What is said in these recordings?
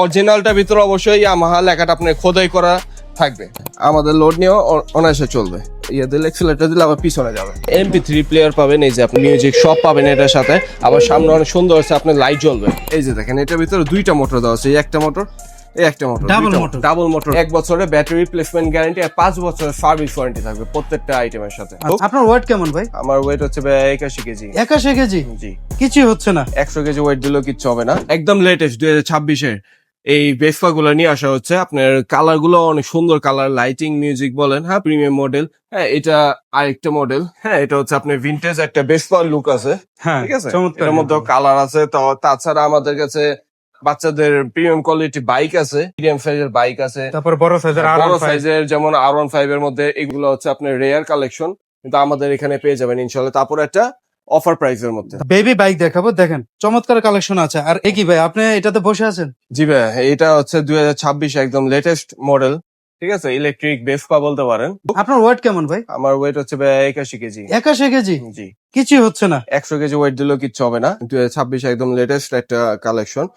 অরিজিনালটার ভিতরে অবশ্যই ইয়ামাহা লেখাটা আপনার খোদাই করা থাকবে। আমাদের লোড নিয়েও অনায়াসে চলবে। ইয়ে দিলে এক্সিলারেটর দিলে আবার পিছনে যাবে। MP3 প্লেয়ার পাবেন, এই যে আপনি মিউজিক সব পাবেন এটার সাথে। আবার সামনে অনেক সুন্দর আছে, আপনার লাইট জ্বলবে। এই যে দেখেন এটার ভিতরে দুইটা মোটর দেওয়া আছে, এই একটা মোটর, এই একটা মোটর, ডাবল মোটর। 1 বছরের ব্যাটারি রিপ্লেসমেন্ট গ্যারান্টি আর 5 বছরের সার্ভিস ওয়ারেন্টি থাকবে প্রত্যেকটা আইটেমের সাথে। আপনার ওয়েট কেমন ভাই? আমার ওয়েট হচ্ছে 81 কেজি। 81 কেজি? জি। কিছুই হচ্ছে না। 100 কেজি ওয়েট দিলেও কিচ্ছু হবে না। একদম লেটেস্ট 2026-এর এই ভেসপা গুলো নিয়ে আসা হচ্ছে। আপনার কালার গুলো অনেক সুন্দর কালার, লাইটিং, মিউজিক বলেন, হ্যাঁ প্রিমিয়াম মডেল। হ্যাঁ এটা আরেকটা মডেল। হ্যাঁ এটা হচ্ছে আপনার ভিনটেজ একটা ভেসপা লুক আছে, হ্যাঁ ঠিক আছে। এর মধ্যে কালার আছে। তো তাছাড়া আমাদের কাছে বাচ্চাদের প্রিমিয়াম কোয়ালিটি বাইক আছে, মিডিয়াম সাইজের বাইক আছে, তারপর বড় সাইজের যেমন R15 এর মধ্যে এগুলো হচ্ছে আপনার রেয়ার কালেকশন, কিন্তু আমাদের এখানে পেয়ে যাবেন ইনশাআল্লাহ। তারপর একটা অফার প্রাইসের মধ্যে বেবি বাইক দেখাবো, দেখেন চমৎকার কালেকশন আছে। আর কি ভাই আপনি এটাতে বসে আছেন? জি ভাই, এটা হচ্ছে 2026 একদম লেটেস্ট মডেল, ঠিক আছে। ইলেকট্রিক ভেসপা বলতে পারেন। আপনার ওয়েট কেমন ভাই? আমার ওয়েট হচ্ছে ভাই 81 কেজি। 81 কেজি? জি। কিছুই হচ্ছে না। 100 কেজি ওয়েট দিলেও কিচ্ছু হবে না। 2026 একদম লেটেস্ট একটা কালেকশন।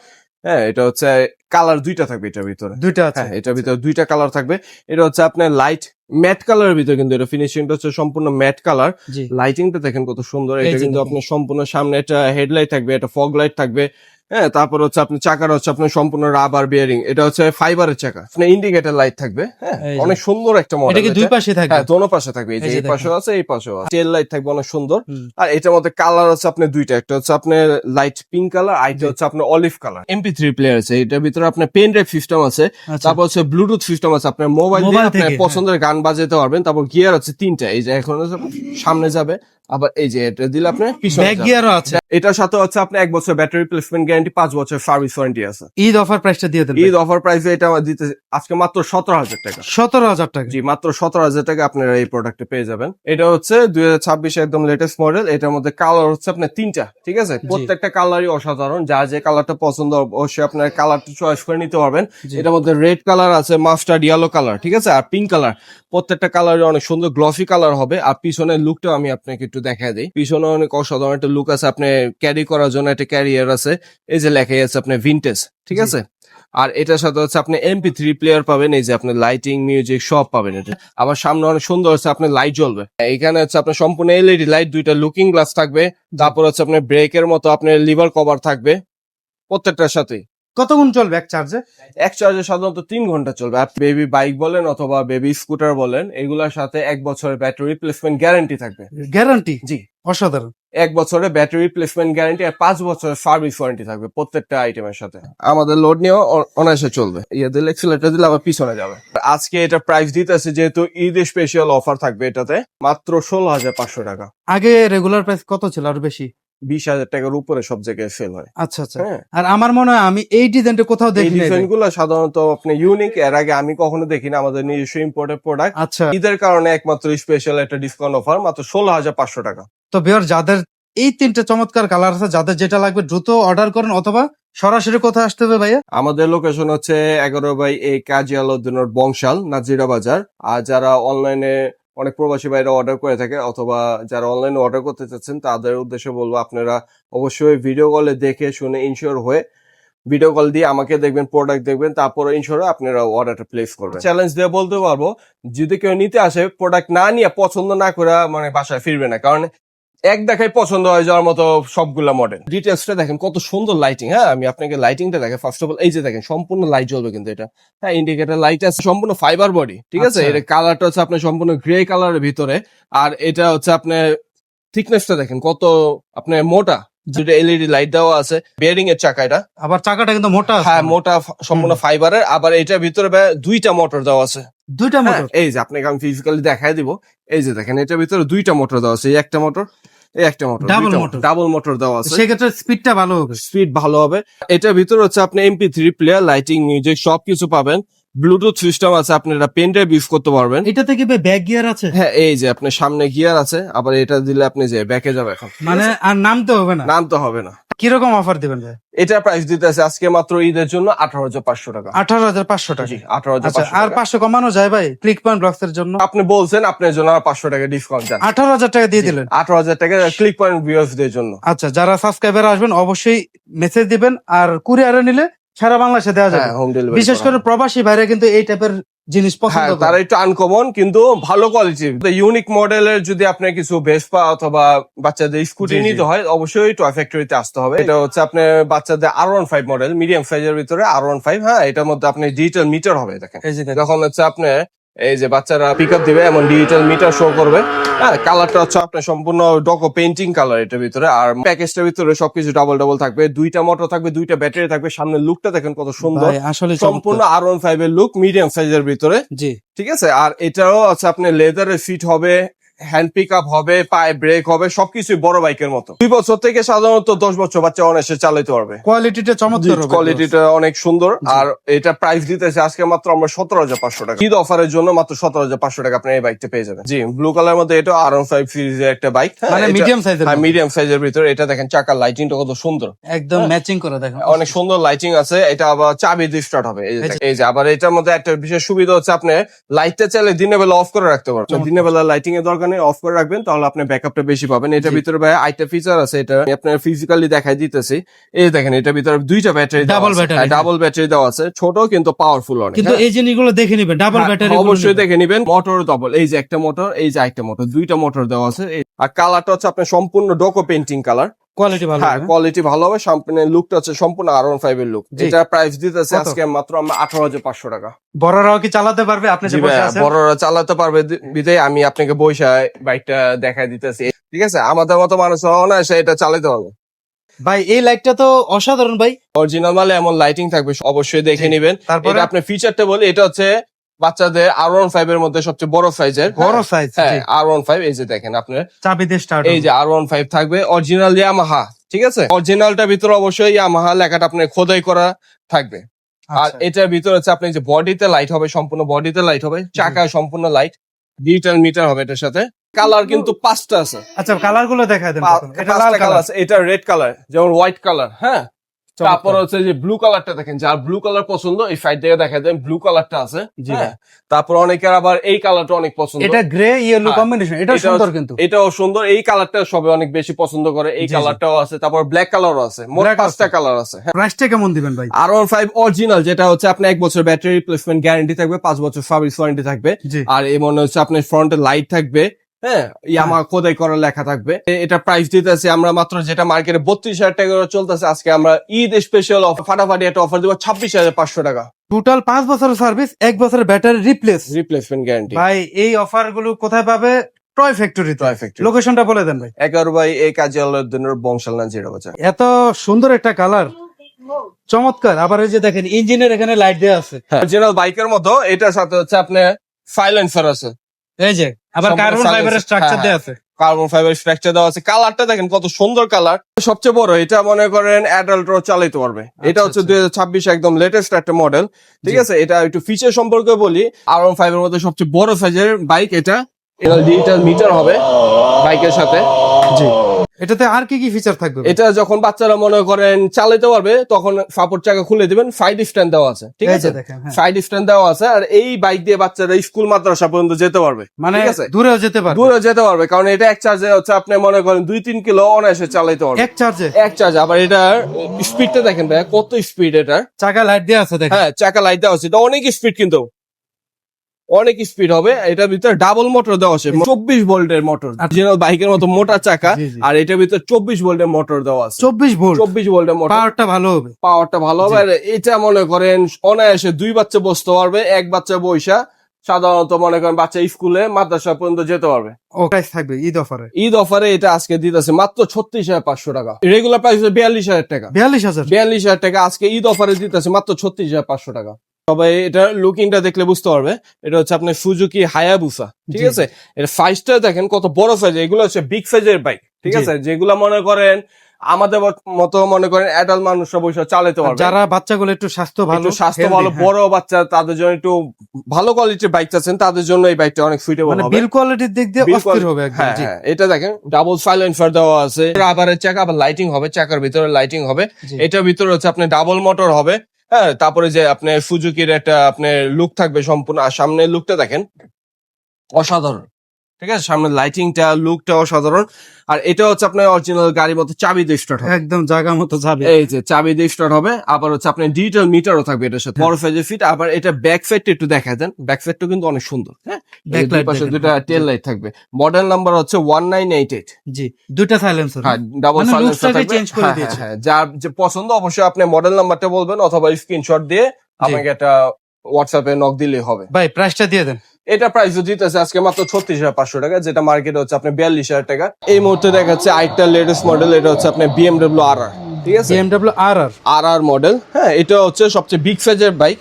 হ্যাঁ এটা হচ্ছে কালার দুইটা থাকবে এটার ভিতরে। দুইটা আছে? হ্যাঁ এটার ভিতরে দুইটা কালার থাকবে। এটা হচ্ছে আপনার লাইট ম্যাট কালারের ভিতরে, কিন্তু এটা ফিনিশিংটা হচ্ছে সম্পূর্ণ ম্যাট কালার। লাইটিংটা দেখেন কত সুন্দর। এটা কিন্তু আপনার সম্পূর্ণ সামনে একটা হেডলাইট থাকবে, একটা ফগ লাইট থাকবে। হ্যাঁ তারপর হচ্ছে আপনার চাকার হচ্ছে আপনার সম্পূর্ণ রাবার বিয়ারিং। এটা হচ্ছে ফাইবারের চাকা। আপনার ইন্ডিকেটর লাইট থাকবে। হ্যাঁ অনেক সুন্দর একটা মডেল। এটা কি দুই পাশে থাকবে? হ্যাঁ দোনো পাশে থাকবে। এই যে এই পাশেও আছে, এই পাশেও আছে। টেল লাইট থাকবে অনেক সুন্দর। আর এটার মধ্যে কালার আছে আপনার দুইটা, একটা হচ্ছে আপনার লাইট পিঙ্ক কালার, আর এটা হচ্ছে আপনার অলিভ কালার। MP3 প্লেয়ার আছে, এটার ভিতরে আপনার পেন ড্রাইভ সিস্টেম আছে। তারপর হচ্ছে ব্লুটুথ সিস্টেম আছে, আপনার মোবাইল দিয়ে আপনার পছন্দের গান বাজাতে পারবেন। তারপর গিয়ার আছে 3টা, এই যে এখন সামনে যাবে, আবার এই যে এটা দিলে আপনার পিছনে ব্যাক গিয়ারও আছে। এটার সাথে হচ্ছে আপনার 1 বছর ব্যাটারি রিপ্লেসমেন্ট গ্যারান্টি, 5 বছর সার্ভিস ওয়ারেন্টি আছে। ঈদ অফার প্রাইসটা দিয়ে দেন। ঈদ অফার প্রাইসে এটা আমার দিতে আজকে মাত্র 17,000 টাকা। 17,000 টাকা? জি মাত্র 17,000 টাকা আপনারা এই প্রোডাক্টে পেয়ে যাবেন। এটা হচ্ছে 2026 একদম লেটেস্ট মডেল। এটার মধ্যে কালার হচ্ছে আপনার 3টা, ঠিক আছে। প্রত্যেকটা কালারই অসাধারণ। যার যে কালারটা পছন্দ অবশ্যই আপনার কালারটা চয়েস করে নিতে পারবেন। এটার মধ্যে রেড কালার আছে, মাস্টার্ড ইয়েলো কালার, ঠিক আছে, আর পিঙ্ক কালার। প্রত্যেকটা কালারই অনেক সুন্দর গ্লসি কালার হবে। আর পিছনের লুকটা আমি আপনাকে একটু দেখাই দিই। পিছনে অনেক অসাধারণ একটা লুক আছে। আপনি ক্যারি করার জন্য একটা ক্যারিয়ার আছে, এই যে লেখাই আছে আপনার ভিনটেজ, ঠিক আছে। আর এটার সাথে হচ্ছে আপনি MP3 প্লেয়ার পাবেন, এই যে আপনার লাইটিং, মিউজিক সব পাবেন এটা। আবার সামনে অনেক সুন্দর হচ্ছে আপনার লাইট জ্বলবে। এখানে হচ্ছে আপনার সম্পূর্ণ LED লাইট, দুইটা লুকিং গ্লাস থাকবে। তারপর হচ্ছে আপনার ব্রেকের মতো আপনার লিভার কভার থাকবে প্রত্যেকটার সাথে। কতক্ষণ চলবে এক চার্জে? এক চার্জে সাধারণত 3 ঘন্টা চলবে। আপনি বেবি বাইক বলেন অথবা বেবি স্কুটার বলেন, এগুলোর সাথে 1 বছরের ব্যাটারি রিপ্লেসমেন্ট গ্যারান্টি থাকবে। গ্যারান্টি? জি অসাধারণ। 1 বছরের ব্যাটারি রিপ্লেসমেন্ট গ্যারান্টি আর 5 বছরের সার্ভিস ওয়ারেন্টি থাকবে প্রত্যেকটা আইটেমের সাথে। আমাদের লোড নিয়েও অনায়াসে চলবে। ইয়ে দিলে এক্সিলারেটর দিলে আবার পিছনে যাবে। আজকে এটা প্রাইস দিতেছে যেহেতু ঈদের স্পেশাল অফার থাকবে, এটাতে মাত্র 16,500 টাকা। আগে রেগুলার প্রাইস কত ছিল? আর বেশি? 20,000 টাকার উপরে সব জায়গায় সেল হয়। আচ্ছা আচ্ছা। আর আমার মনে হয় আমি এই ডিজাইনটা কোথাও দেখিনি। এই ডিজাইনগুলো সাধারণত আপনি ইউনিক, এর আগে আমি কখনো দেখিনি। আমাদের নিজস্ব ইম্পোর্টেড প্রোডাক্ট। আচ্ছা। ঈদের কারণে একমাত্র স্পেশাল একটা ডিসকাউন্ট অফার, মাত্র 16,500 টাকা। তো ভিউয়ার যাদের এই 3টে চমৎকার কালার আছে, যাদের যেটা লাগবে দ্রুত অর্ডার করেন, অথবা সরাসরি কোথায় আসতে হবে ভাইয়া? আমাদের লোকেশন হচ্ছে 11/A কাজী আলাউদ্দিন রোড, বংশাল, নাজিরা বাজার। আর যারা অনলাইনে অনেক প্রবাসী ভাইরা অর্ডার করে থাকে, অথবা যারা অনলাইনে অর্ডার করতে চাচ্ছেন, তাদের উদ্দেশ্যে বলবো আপনারা অবশ্যই ভিডিও কলে দেখে শুনে ইনশিওর হয়ে ভিডিও কল দিয়ে আমাকে দেখবেন, প্রোডাক্ট দেখবেন, তারপরে ইনশিওর আপনারা অর্ডারটা প্লেস করবেন। চ্যালেঞ্জ দিয়ে বলতে পারবো, যদি কেউ নিতে আসে প্রোডাক্ট না নিয়ে পছন্দ না করে মানে বাসায় ফিরবে না, কারণ এক দেখাই পছন্দ হয়ে যাওয়ার মতো সবগুলা মডেল। ডিটেলসটা দেখেন কত সুন্দর লাইটিং। হ্যাঁ আমি আপনাকে লাইটিংটা দেখে ফার্স্ট অফ অল, এই যে দেখেন সম্পূর্ণ লাইট জ্বলবে কিন্তু এটা। হ্যাঁ ইন্ডিকেটর লাইট আছে, সম্পূর্ণ ফাইবার বডি, ঠিক আছে। এর কালারটা হচ্ছে আপনার সম্পূর্ণ গ্রে কালারের ভিতরে। আর এটা হচ্ছে আপনার থিকনেসটা দেখেন কত আপনার মোটা। দুটো LED লাইট দেওয়া আছে, বেয়ারিং এর চাকা এটা। আবার চাকাটা কিন্তু মোটা। হ্যাঁ মোটা, সম্পূর্ণ ফাইবারের। আবার এটার ভিতরে দুইটা মোটর দেওয়া আছে। দুইটা মোটর? এই যে আপনাকে আমি ফিজিক্যালি দেখাই দিব। এই যে দেখেন এটার ভিতরে দুইটা মোটর দেওয়া আছে, এই একটা মোটর, এই একটা মোটর, ডাবল মোটর দেওয়া আছে। সেক্ষেত্রে স্পিডটা ভালো হবে। স্পিড ভালো হবে। এটার ভিতরে হচ্ছে আপনি MP3 প্লেয়ার, লাইটিং, মিউজিক সবকিছু পাবেন। ব্লুটুথ সিস্টেম আছে, আপনারা পেন ড্রাইভ ইউজ করতে পারবেন। এটাতে কি ব্যাক গিয়ার আছে? হ্যাঁ এই যে আপনার সামনে গিয়ার আছে। আবার এটা দিলে আপনি যে ব্যাকে যাবে এখন, মানে আর নামতে হবে না? নামতে হবে না। কিরকম অফার দিবেন ভাই? এটা প্রাইস দিতে আছে আজকে মাত্র ঈদের জন্য 18,500 টাকা। 18,500 টাকা? 18,500। আর 500 কমানো যায় ভাই ক্লিক পয়েন্ট ব্লগস এর জন্য? আপনি বলছেন আপনার জন্য 500 টাকা ডিসকাউন্ট দেন। 18,000 টাকা দিয়ে দিলেন? 18,000 টাকা ক্লিক পয়েন্ট ভিউয়ার্সদের জন্য। আচ্ছা, যারা সাবস্ক্রাইবার আসবেন অবশ্যই মেসেজ দিবেন, আর কুরিয়ারে নিলে সারা বাংলাদেশে দেওয়া যাবে। হ্যাঁ, হোম ডেলিভারি বিশেষ করে প্রবাসী ভাইরা কিন্তু এই টাইপের জিনিস পছন্দ হ্যাঁ, করে। তারা একটু আনকমন কিন্তু ভালো কোয়ালিটির ইউনিক মডেলের যদি আপনার কিছু ভেসপা অথবা বাচ্চাদের স্কুটি জি, জি। নিতে হয় অবশ্যই টয় ফ্যাক্টরিতে আসতে হবে। এটা হচ্ছে আপনার বাচ্চাদের R15 মডেল, মিডিয়াম সাইজের ভিতরে R15। হ্যাঁ, এটার মধ্যে আপনি ডিজিটাল মিটার হবে দেখেন। এই যে দেখেন। যখন হচ্ছে আপনার এই যে বাচ্চারা পিক আপ দিবে এমন ডিজিটাল মিটার শো করবে। হ্যাঁ, কালারটা হচ্ছে আপনার সম্পূর্ণ ডকো পেইন্টিং কালার এটার ভিতরে। আর প্যাকেজটার ভিতরে সবকিছু ডাবল ডাবল থাকবে, 2টা মোটর থাকবে, 2টা ব্যাটারি থাকবে। সামনের লুকটা দেখেন কত সুন্দর, ভাই আসলে সম্পূর্ণ R15 এর লুক, মিডিয়াম সাইজের ভিতরে। জি। ঠিক আছে। আর এটাও আছে আপনার লেদারের ফিট হবে, হ্যান্ড পিক আপ হবে, পায়ে ব্রেক হবে, সবকিছুই বড় বাইকের মতো। 2 বছর থেকে সাধারণত 10 বছর বাচ্চা অনায়াসে চালাতে পারবে। কোয়ালিটিটা চমৎকার হবে। কোয়ালিটিটা অনেক সুন্দর। আর এটা প্রাইস দিতেছে আজকে মাত্র আমরা 17,500 টাকা। ঈদ অফারের জন্য মাত্র 17,500 টাকা আপনি এই বাইকটা পেয়ে যাবেন। জি, ব্লু কালার মধ্যে এটা R15 সিরিজের একটা বাইক। মানে মিডিয়াম সাইজের। হ্যাঁ, মিডিয়াম সাইজের ভিতরে। এটা দেখেন চাকার লাইটিংটা কত সুন্দর, একদম ম্যাচিং করে দেখেন। অনেক সুন্দর লাইটিং আছে। এটা আবার চাবি দিয়ে স্টার্ট হবে। এই যে দেখেন। এই যে আবার এটার মধ্যে একটা বিশেষ সুবিধা হচ্ছে আপনি লাইটটা চাইলে দিনের বেলা অফ করে রাখতে পারবেন। দিনের বেলা লাইটিং এর দরকার নেই, অফ করে রাখবেন, তাহলে আপনি ব্যাকআপটা বেশি পাবেন। এটার ভিতরে ভাই আইটা ফিচার আছে, এটা আমি আপনার ফিজিক্যালি দেখাই দিতেছি। এই দেখেন, এটার ভিতরে 2টা battery, double battery. Double battery দেওয়া আছে, ছোট কিন্তু পাওয়ারফুল অনেক। কিন্তু এই জিনিসগুলো দেখে নিবেন, ডাবল ব্যাটারি অবশ্যই দেখে নিবেন। মোটর ডবল, এই যে একটা মোটর, এই যে একটা মোটর, 2টা মোটর দেওয়া আছে। আর কালারটা হচ্ছে আপনার সম্পূর্ণ ডোকো পেইন্টিং কালার। কোয়ালিটি ভালো হ্যাঁ, হবে। কোয়ালিটি ভালো হবে। সামনে লুকটা হচ্ছে সম্পূর্ণ R15 এর লুক। জি। এটা প্রাইস দিতেছে কত? আজকে মাত্র আমরা 18,500 টাকা। বড়রাও কি চালাতে পারবে? আপনি যে জি বসে ভাইয়া, আছেন। বড়রা চালাতে পারবে বিধায় আমি আপনাকে বইসা বাইকটা দেখাই দিতেছি। ঠিক আছে, আমাদের মতো মানুষ অনায়াসে এটা চালাতে পারবে। ভাই এই লাইটটা তো অসাধারণ ভাই। অরিজিনাল মালে এমন লাইটিং থাকবে, অবশ্যই দেখে জি। নিবেন। তারপরে? এটা আপনার ফিচারটা বলি, এটা হচ্ছে বাচ্চাদের R15 এর মধ্যে সবচেয়ে বড় সাইজের। বড় সাইজ। হ্যাঁ, R15। এই যে দেখেন আপনার, চাবি দিয়ে স্টার্ট। এই যে R15 থাকবে, অরিজিনাল ইয়ামাহা। ঠিক আছে, অরিজিনালটার ভিতরে অবশ্যই ইয়ামাহা লেখাটা আপনার খোদাই করা থাকবে। আর এটার ভিতরে হচ্ছে আপনি যে বডিতে লাইট হবে, সম্পূর্ণ বডিতে লাইট হবে, চাকায় সম্পূর্ণ লাইট, ডিজিটাল মিটার হবে এটার সাথে। কালার কিন্তু 5টা আছে। আচ্ছা, কালার গুলো দেখায় দেন প্রথমে। এটা লাল 5টা কালার কালার আছে। এটা রেড কালার, যেমন হোয়াইট কালার। হ্যাঁ, তারপর হচ্ছে যে ব্লু কালারটা দেখেন, যার ব্লু কালার পছন্দ এই সাইড থেকে দেখা দেন, ব্লু কালারটা আছে। জি। হ্যাঁ, তারপর অনেকের আবার এই কালারটা অনেক পছন্দ। এটা গ্রে ইয়েলো হ্যাঁ, কম্বিনেশন, এটা সুন্দর কিন্তু। এটাও সুন্দর। এই কালারটা সবাই অনেক বেশি পছন্দ করে। এই জি, জি। কালারটাও আছে, তারপর ব্ল্যাক কালারও আছে। মোট Black 5টা আছে। কালার আছে। প্রাইসটা কেমন দিবেন ভাই? R15 অরিজিনাল, যেটা হচ্ছে আপনার 1 বছর ব্যাটারি রিপ্লেসমেন্ট গ্যারান্টি থাকবে, 5 বছর সার্ভিস ওয়ারেন্টি থাকবে। জি। আর এমন হচ্ছে আপনার ফ্রন্টে লাইট থাকবে। হ্যাঁ, ইয়ামা খোদাই করা লেখা থাকবে। এটা প্রাইস দিতেছে আমরা মাত্র, যেটা মার্কেটে 32,000 টাকা করে চলতেছে, আজকে আমরা ঈদ স্পেশাল অফার, ফাটাফাটি একটা অফার দিব 26,500 টাকা। টোটাল 5 বছরের সার্ভিস, 1 বছরের ব্যাটারি রিপ্লেসমেন্ট গ্যারান্টি। ভাই এই অফার গুলো কোথায় পাবে? Toy factory. Toy factory. লোকেশনটা বলে দেন ভাই। 11 বাই এই কাজী আলাউদ্দিনের বংশাল নাজিরা বাজার। এত সুন্দর একটা কালার, চমৎকার। আবার এই যে দেখেন ইঞ্জিনের এখানে লাইট দেওয়া আছে। অরিজিনাল বাইকের মতো এটার সাথে হচ্ছে আপনার সাইলেন্সার আছে। এই যে আবার সম্পূর্ণ কার্বন silencer। ফাইবারের স্ট্রাকচার হ্যাঁ, দেওয়া আছে। কার্বন ফাইবার স্ট্রাকচার দেওয়া আছে। কালারটা দেখেন কত সুন্দর কালার। সবচেয়ে বড় এটা মনে করেন অ্যাডাল্টরা চালাতে পারবে। এটা হচ্ছে 2026 একদম লেটেস্ট একটা মডেল। ঠিক আছে, এটা একটু ফিচার সম্পর্কে বলি। R15 এর মধ্যে সবচেয়ে বড় সাইজের বাইক এটা। এটা ডিজিটাল মিটার হবে বাইকের সাথে। জি। এটাতে আর কি কি ফিচার থাকবে? এটা যখন বাচ্চারা মনে করেন চালাতে পারবে, তখন সাপোর্ট চাকা খুলে দিবেন, সাইড স্ট্যান্ড দেওয়া আছে। ঠিক এই আছে, যে দেখেন, হ্যাঁ। সাইড স্ট্যান্ড দেওয়া আছে। আর এই বাইক দিয়ে বাচ্চারা স্কুল মাদ্রাসা পর্যন্ত যেতে পারবে। মানে ঠিক আছে, দূরেও যেতে পারবে। দূরে যেতে পারবে, কারণ এটা এক চার্জে হচ্ছে আপনি মনে করেন 2-3 কিলো অনায়াসে চালাইতে পারবে এক চার্জে। এক চার্জ। আবার এটার স্পিডটা দেখেন ভাই, কত স্পিড এটার। চাকা লাইট দেওয়া আছে দেখেন। হ্যাঁ, চাকা লাইট দেওয়া আছে। এটা অনেক স্পিড, কিন্তু অনেক স্পিড হবে। এটার ভিতরে ডাবল মোটর দেওয়া আছে, 24 ভোল্টের মোটর, অরিজিনাল বাইকের মতো মোটা চাকা। জি, জি। আর এটার ভিতরে 24 ভোল্টের মোটর দেওয়া আছে। 24 ভোল্ট। 24 ভোল্টের মোটর, পাওয়ারটা ভালো হবে। পাওয়ারটা ভালো হবে। আর এটা মনে করেন অনায়াসে 2 বাচ্চা বসতে পারবে, 1 বাচ্চা বইসা সাধারণত মনে করেন বাচ্চা স্কুলে মাদ্রাসা পর্যন্ত যেতে পারবে। ও প্রাইস থাকবে ঈদ অফারে। ঈদ অফারে এটা আজকে দিতেছে মাত্র 36,500 টাকা। রেগুলার প্রাইস 42,000 টাকা। 42,000। 42,000 টাকা আজকে ঈদ অফারে দিতেছে মাত্র 36,500 টাকা। সবাই এটা লুকিংটা দেখলে বুঝতে পারবে। এটা হচ্ছে আপনার সুজুকি হায়াবুসা। ঠিক জি, আছে, এটা সাইজটা দেখেন কত বড় সাইজ। এগুলো হচ্ছে বিগ সাইজের বাইক। ঠিক জি। আছে, যেগুলো মনে করেন আমাদের মতো মনে করেন অ্যাডাল্ট মানুষরা বসে চালাতে পারবে। যারা বাচ্চাগুলো একটু স্বাস্থ্য ভালো, একটু স্বাস্থ্য healthy, ভালো, হ্যাঁ। বড় বাচ্চা, তাদের জন্য একটু ভালো কোয়ালিটির বাইক চাচ্ছেন, তাদের জন্য এই বাইকটা অনেক সুইটেবল মানে হবে। বিল কোয়ালিটির দিক দিয়ে Build অস্থির quality- হবে একদম। হ্যাঁ, জি। হ্যাঁ, এটা দেখেন ডাবল সাইলেন্সার দেওয়া আছে। আবার চাকা, আবার লাইটিং হবে, চাকার ভিতরে লাইটিং হবে। জি। এটার ভিতরে হচ্ছে আপনার ডাবল মোটর হবে। হ্যাঁ, তারপরে যে আপনার সুজুকির একটা আপনার লুক থাকবে সম্পূর্ণ। আর সামনের লুকটা দেখেন অসাধারণ। ঠিক আছে, সামনে লাইটিংটা লুকটা অসাধারণ। আর এটা হচ্ছে আপনার অরিজিনাল গাড়ির মতো চাবি দিয়ে স্টার্ট হবে, একদম জায়গা মতো যাবে। এই যে চাবি দিয়ে স্টার্ট হবে। আবার হচ্ছে আপনার ডিজিটাল মিটারও থাকবে এটার সাথে, বড় সাইজের ফিট। আবার এটা ব্যাক সাইডটা একটু দেখা দেন, ব্যাক সাইডটা কিন্তু অনেক সুন্দর। হ্যাঁ, Backlight পাশে দেখেন। দুটা টেল লাইট থাকবে। মডেল নাম্বার হচ্ছে 1988। জি, দুইটা সাইলেন্সার। হ্যাঁ, ডাবল মানে সাইলেন্সার লুকসটাকে থাকবে। চেঞ্জ করে হ্যাঁ, দিয়েছে। হ্যাঁ, যার যে পছন্দ অবশ্যই আপনি মডেল নাম্বারটা বলবেন অথবা স্ক্রিনশট দিয়ে আপনাকে একটা হোয়াটসঅ্যাপে নক দিলেই হবে। ভাই প্রাইসটা দিয়ে দেন। এটা প্রাইস দিতেছে আজকে মাত্র 36,500 টাকা, যেটা মার্কেটে হচ্ছে আপনি 42,000 টাকা। এই মুহূর্তে দেখাচ্ছে আরেকটা লেটেস্ট মডেল, এটা হচ্ছে আপনার BMW RR। ঠিক আছে, BMW RR RR মডেল। হ্যাঁ, এটা হচ্ছে সবচেয়ে বিগ সাইজের বাইক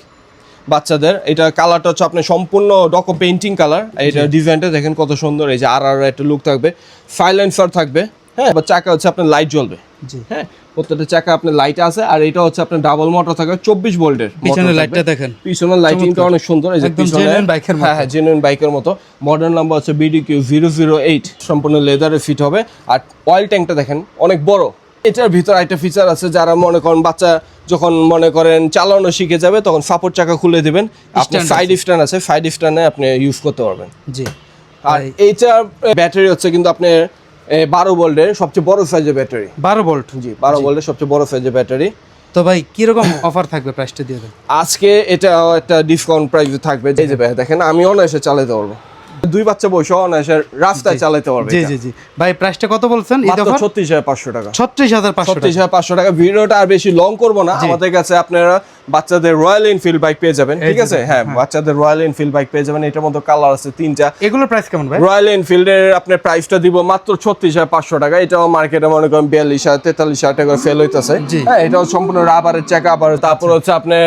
বাচ্চাদের। এটা কালারটা হচ্ছে আপনার সম্পূর্ণ ডকো পেইন্টিং কালার। এটা ডিজাইনটা দেখেন কত সুন্দর। এই যে RR একটা লুক থাকবে, সাইলেন্সার থাকবে। হ্যাঁ, বা চাকা হচ্ছে আপনার লাইট জ্বলবে। জি, হ্যাঁ, প্রত্যেকটা চাকা আপনার লাইট আছে। আর এটা হচ্ছে আপনার ডাবল মোটর থাকবে, 24 ভোল্টের। পিছনের লাইটটা দেখেন, পিছনের লাইটিংটা অনেক সুন্দর। এই যে একদম পিছনে genuine বাইকের মতো। হ্যাঁ হ্যাঁ, জেনুইন বাইকের মতো। মডেল নাম্বার হচ্ছে BDQ 008, সম্পূর্ণ লেদারে ফিট হবে। আর অয়েল ট্যাঙ্কটা দেখেন অনেক বড়। এটার ভিতর একটা ফিচার আছে, যারা মনে করেন বাচ্চা যখন মনে করেন চালানো শিখে যাবে তখন সাপোর্ট চাকা খুলে দিবেন, আপনার Stand সাইড স্ট্যান্ড আছে, সাইড স্ট্যান্ডে আপনি ইউজ করতে পারবেন। জি। আর এইটার ব্যাটারি হচ্ছে কিন্তু আপনার 12 ভোল্টের সবচেয়ে বড় সাইজের ব্যাটারি। 12 ভোল্ট। জি, 12 ভোল্টের সবচেয়ে বড় সাইজের ব্যাটারি। তো ভাই কিরকম অফার থাকবে, প্রাইসটা দিয়ে দেন। আজকে এটা একটা ডিসকাউন্ট প্রাইসে থাকবে। এই যে ভাই দেখেন, আমি অনায়াসে চালাতে পারবো, 2 বাচ্চা বসে অনায়াসে রাস্তায় চালাতে পারবে। জি জি জি। ভাই প্রাইসটা কত বলছেন? ঈদ মাত্র অফার 36,500 টাকা। 36,500 টাকা। 36,500 টাকা। ভিডিওটা আর বেশি লং করবো না। আমাদের কাছে আপনারা বাচ্চাদের রয়্যাল এনফিল্ড বাইক পেয়ে যাবেন। ঠিক আছে, হ্যাঁ, বাচ্চাদের রয়্যাল এনফিল্ড বাইক পেয়ে যাবেন। এটার মধ্যে কালার আছে 3টা। এগুলোর প্রাইস কেমন ভাই? রয়্যাল এনফিল্ডের আপনার প্রাইসটা দিব মাত্র 36,500 টাকা। এটাও মার্কেটে মনে করেন 42,000 43,000 টাকা সেল হইতেছে। হ্যাঁ, এটাও সম্পূর্ণ রাবারের চাকা। আবার তারপর হচ্ছে আপনার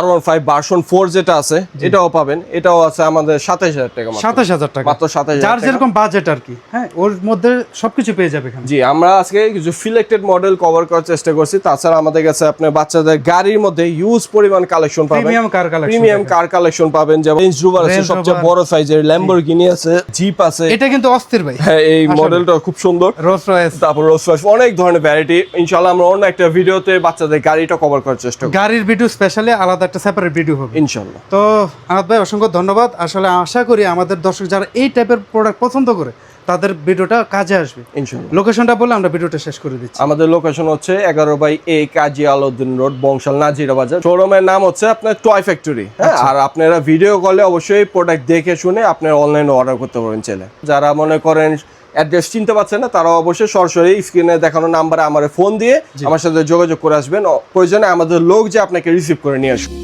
R15 ভার্সন 4 যেটা আছে এটাও পাবেন। এটাও আছে আমাদের 27,000 টাকা। 27,000 টাকা, মাত্র 27,000 যার টাকা। যেরকম বাজেট আর কি। হ্যাঁ, ওর মধ্যে সবকিছু পেয়ে যাবে এখানে। জি, আমরা আজকে কিছু সিলেক্টেড মডেল কভার করার চেষ্টা করছি। তাছাড়া আমাদের কাছে আপনার বাচ্চাদের গাড়ির মধ্যে ইউজ পরিমাণ কালেকশন পাবেন। Premium car collection, premium car collection পাবেন, যেমন রেঞ্জ রোভার আছে Range সবচেয়ে Rover, বড় সাইজের, ল্যাম্বরগিনি আছে, জিপ আছে। এটা কিন্তু অস্থির ভাই। হ্যাঁ, এই আসলে। মডেলটা খুব সুন্দর। রোলস রয়েস, তারপর রোলস রয়েস, অনেক ধরনের ভ্যারাইটি। ইনশাআল্লাহ আমরা অন্য একটা ভিডিওতে বাচ্চাদের গাড়িটা কভার করার চেষ্টা করব। গাড়ির ভিডিও স্পেশালি আলাদা একটা সেপারেট ভিডিও হবে ইনশাআল্লাহ। তো আনাদ ভাই অসংখ্য ধন্যবাদ। আসলে আশা করি আমাদের দর্শক যারা এই টাইপের প্রোডাক্ট পছন্দ করে তাদের ভিডিওটা কাজে আসবে। ইনশাআল্লাহ। লোকেশনটা বলে আমরা ভিডিওটা শেষ করে দিচ্ছি। আমাদের লোকেশন হচ্ছে 11/A কাজী আলাউদ্দিন রোড, বংশাল, নাজিরা বাজার। শোরুমের নাম হচ্ছে আপনার টয় ফ্যাক্টরি। হ্যাঁ, আর আপনারা ভিডিও কলে অবশ্যই প্রোডাক্ট দেখে শুনে আপনারা অনলাইনে অর্ডার করতে পারবেন চাইলে। যারা মনে করেন অ্যাড্রেস চিনতে পারছেন না, তারা অবশ্যই সরাসরি স্ক্রিনে দেখানো নাম্বারে আমার ফোন দিয়ে আমার সাথে যোগাযোগ করে আসবেন। প্রয়োজনে আমাদের লোক যে আপনাকে রিসিভ করে নিয়ে আসবে।